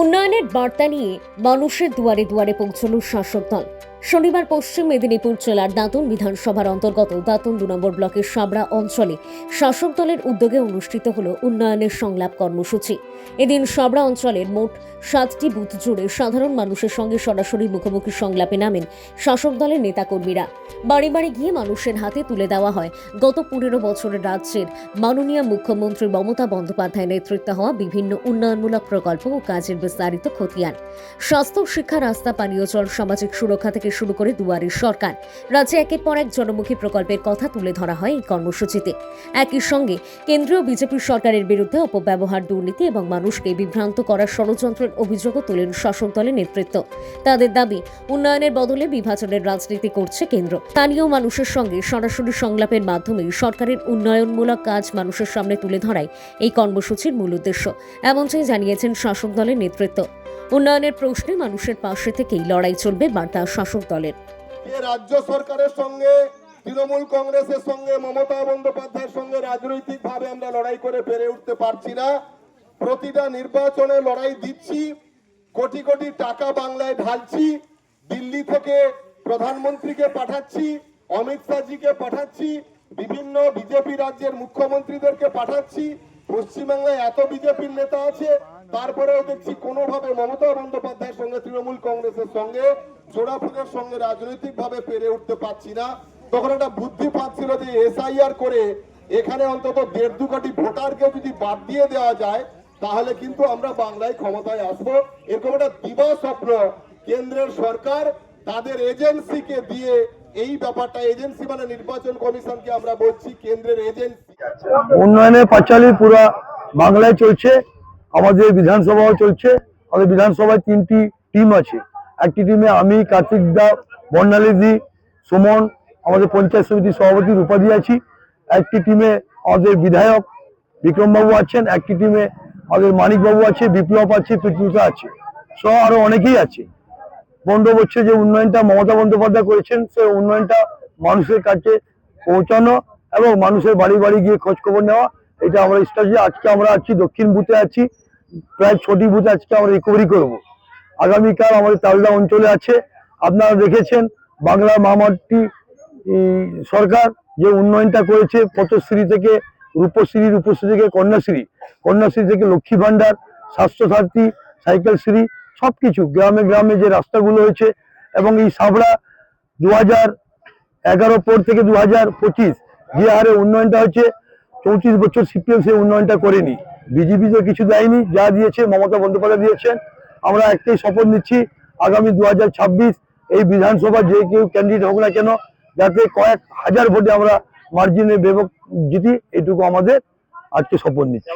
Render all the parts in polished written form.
উন্নয়নের বার্তা নিয়ে মানুষের দুয়ারে দুয়ারে পৌঁছল শাসক দল। শনিবার পশ্চিম মেদিনীপুর জেলার দাঁতন বিধানসভার অন্তর্গত দাঁতন 2 নম্বর ব্লকের সাবড়া অঞ্চলে শাসক দলের উদ্যোগে অনুষ্ঠিত হল উন্নয়নের সংলাপ কর্মসূচি। এদিন সাবড়া অঞ্চলের মোট 7টি বুথ জুড়ে সাধারণ মানুষের সঙ্গে সরাসরি মুখোমুখি সংলাপে নামেন শাসক দলের নেতাকর্মীরা। বাড়ি বাড়ি গিয়ে মানুষের হাতে তুলে দেওয়া হয় গত 15 বছরের রাজ্যের মাননীয় মুখ্যমন্ত্রী মমতা বন্দ্যোপাধ্যায়ের নেতৃত্বে হওয়া বিভিন্ন উন্নয়নমূলক প্রকল্প ও কাজের বিস্তারিত খতিয়ান। স্বাস্থ্য, শিক্ষা, রাস্তা, পানীয় জল, সামাজিক সুরক্ষা থেকে শুরু করে দুয়ারের সরকার, রাজ্যে একের পর এক জনমুখী প্রকল্পের কথা তুলে ধরা হয় এই কর্মসূচিতে। একই সঙ্গে কেন্দ্রীয় বিজেপি সরকারের বিরুদ্ধে অপব্যবহার, দুর্নীতি এবং মানুষকে বিভ্রান্ত করার ষড়যন্ত্রের অভিযোগও তোলেন শাসক দলের নেতৃত্ব। তাদের দাবি, উন্নয়নের বদলে বিভাজনের রাজনীতি করছে কেন্দ্র। স্থানীয় মানুষের সঙ্গে সরাসরি সংলাপের মাধ্যমে সরকারের উন্নয়নমূলক কাজ মানুষের সামনে তুলে ধরাই এই কর্মসূচির মূল উদ্দেশ্য, এমনটাই জানিয়েছেন শাসক দলের নেতৃত্ব। উন্নয়নের প্রশ্নে মানুষের পাশে থেকেই লড়াই চলবে বার্তা শাসক দলের। রাজ্য সরকারের সঙ্গে, তৃণমূল কংগ্রেসের সঙ্গে, মমতা বন্দ্যোপাধ্যায়ের সঙ্গে রাজনৈতিকভাবে আমরা লড়াই করে পেরে উঠতে পারছি না। প্রতিটা নির্বাচনে লড়াই দিচ্ছি, কোটি কোটি টাকা বাংলায় ঢালছি, দিল্লি থেকে প্রধানমন্ত্রীকে পাঠাচ্ছি, অমিত শাহজিকে পাঠাচ্ছি, বিভিন্ন বিজেপি রাজ্যের মুখ্যমন্ত্রীদেরকে পাঠাচ্ছি। পশ্চিমবাংলায় এত বিজেপির নেতা আছে, তারপরেও দেখছি কোনোভাবে মমতা বন্দ্যোপাধ্যায়ের সঙ্গে, তৃণমূল কংগ্রেসের সঙ্গে, জোড়াফুলের সঙ্গে রাজনৈতিকভাবে পেরে উঠতে পারছি না। তখন একটা বুদ্ধি পাচ্ছিল যে এসআইআর করে এখানে অন্তত 1.5-2 কোটি ভোটারকে যদি বাদ দিয়ে দেওয়া যায়, তাহলে কিন্তু আমরা বাংলায় ক্ষমতায় আসবো। এরকম একটা দিবা স্বপ্ন কেন্দ্রের সরকার তাদের এজেন্সিকে দিয়ে, এই ব্যাপারটা এজেন্সি মানে নির্বাচন কমিশনকে আমরা বলছি কেন্দ্রের এজেন্সি। উন্নয়নের পাঁচালী পুরো বাংলায় চলছে, আমাদের বিধানসভাও চলছে। আমাদের বিধানসভায় 3টি টিম আছে। একটি টিমে আমি, কার্তিক দা, বর্ণালীদি, সুমন, আমাদের পঞ্চায়েত সমিতির সভাপতি রূপাদি আছি। একটি টিমে আমাদের বিধায়ক বিক্রমবাবু আছেন, একটি টিমে আমাদের মানিকবাবু আছে, বিপ্লব আছে, পৃথ্বীতা আছে, সহ আরো অনেকেই আছে। 15 বছর যে উন্নয়নটা মমতা বন্দ্যোপাধ্যায় করেছেন, সেই উন্নয়নটা মানুষের কাছে পৌঁছানো এবং মানুষের বাড়ি বাড়ি গিয়ে খোঁজ খবর নেওয়া, এটা আমরা স্ট্র্যাটেজি। আজকে আমরা আছি দক্ষিণ বুথে আছি, প্রায় 6টি বুথে আজকে আমরা রিকভারি করব। আগামীকাল আমাদের তালদা অঞ্চলে আছে। আপনারা দেখেছেন বাংলার মামাটি সরকার যে উন্নয়নটা করেছে, পথশ্রী থেকে রূপশ্রী, রূপশ্রী থেকে কন্যাশ্রী, কন্যাশ্রী থেকে লক্ষ্মী ভান্ডার, স্বাস্থ্যসাথী, সাইকেল শ্রী, সবকিছু গ্রামে গ্রামে যে রাস্তাগুলো হয়েছে। এবং এই সাবড়া 2011 পর থেকে 2025 যে হারে উন্নয়নটা হচ্ছে, 34 বছর সিপিএম সেই উন্নয়নটা করেনি। বিজেপি তো কিছু দেয়নি, যা দিয়েছে মমতা বন্দ্যোপাধ্যায় দিয়েছেন। আমরা একটাই শপথ নিচ্ছি, আগামী 2026 এই বিধানসভা যে কেউ ক্যান্ডিডেট হোক না কেন, যাতে কয়েক হাজার ভোটে আমরা মার্জিনে ব্যাপক জিতি, এটুকু আমাদের আজকে শপথ নিচ্ছি।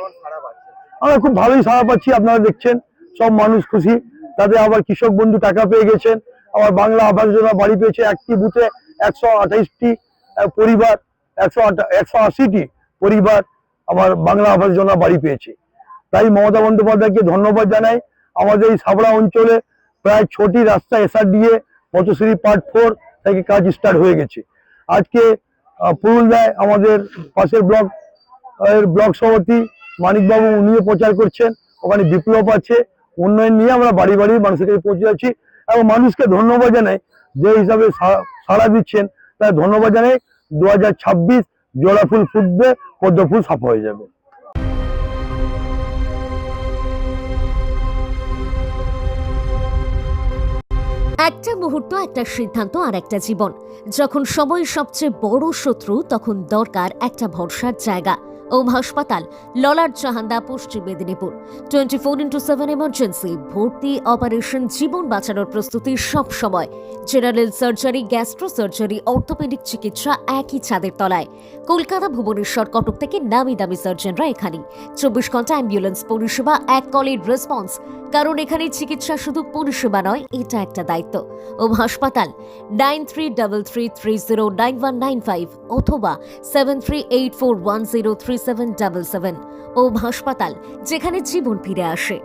আমরা খুব ভালোই সাড়া পাচ্ছি, আপনারা দেখছেন সব মানুষ খুশি। তাতে আবার কৃষক বন্ধু টাকা পেয়ে গেছেন, আবার বাংলা আবাস যোজনা বাড়ি পেয়েছে। একটি বুথে 128টি পরিবার, 180টি পরিবার আমার বাংলা আবাস যোজনা বাড়ি পেয়েছে। তাই মমতা বন্দ্যোপাধ্যায়কে ধন্যবাদ জানাই। আমাদের এই সাবড়া অঞ্চলে প্রায় 6টি রাস্তা এসআরডিএ পথশ্রী পার্ট 4 থেকে কাজ স্টার্ট হয়ে গেছে। আজকে পুরুলদায় আমাদের পাশের ব্লক সভাপতি মানিকবাবু, উনিও প্রচার করছেন, ওখানে বিপ্লব আছে। উন্নয়ন নিয়ে আমরা বাড়ি বাড়ি মানুষের কাছে পৌঁছে যাচ্ছি এবং মানুষকে ধন্যবাদ জানাই যে হিসাবে সাড়া দিচ্ছেন, তাই ধন্যবাদ জানাই। 2026 জোড়া ফুল ফুটবে, পদ্ম ফুল সাফা হয়ে যাবে। একটা মুহূর্ত, একটা সিদ্ধান্ত আর একটা জীবন। যখন সময় সবচেয়ে বড় শত্রু, তখন দরকার একটা ভরসার জায়গা। ওম হাসপাতাল, ললাট জাহান্দা, পশ্চিম মেদিনীপুর। 24x7 এমার্জেন্সি, ভর্তি, অপারেশন, জীবন বাঁচানোর প্রস্তুতি সব সময়। General surgery, gastro surgery, orthopaedic চিকিৎসা একই ছাদের তলায়। কলকাতা, ভুবনেশ্বর, কটক থেকে নামি দামি সার্জনরা এখানে। 24 ঘন্টা অ্যাম্বুলেন্স পরিষেবা, এক কলের রেসপন্স। কারণ এখানে চিকিৎসা শুধু পরিষেবা নয়, এটা একটা দায়িত্ব। ওম হাসপাতাল, 9333309195 অথবা 7384103777। ওম হাসপাতাল, যেখানে জীবন ফিরে আসে।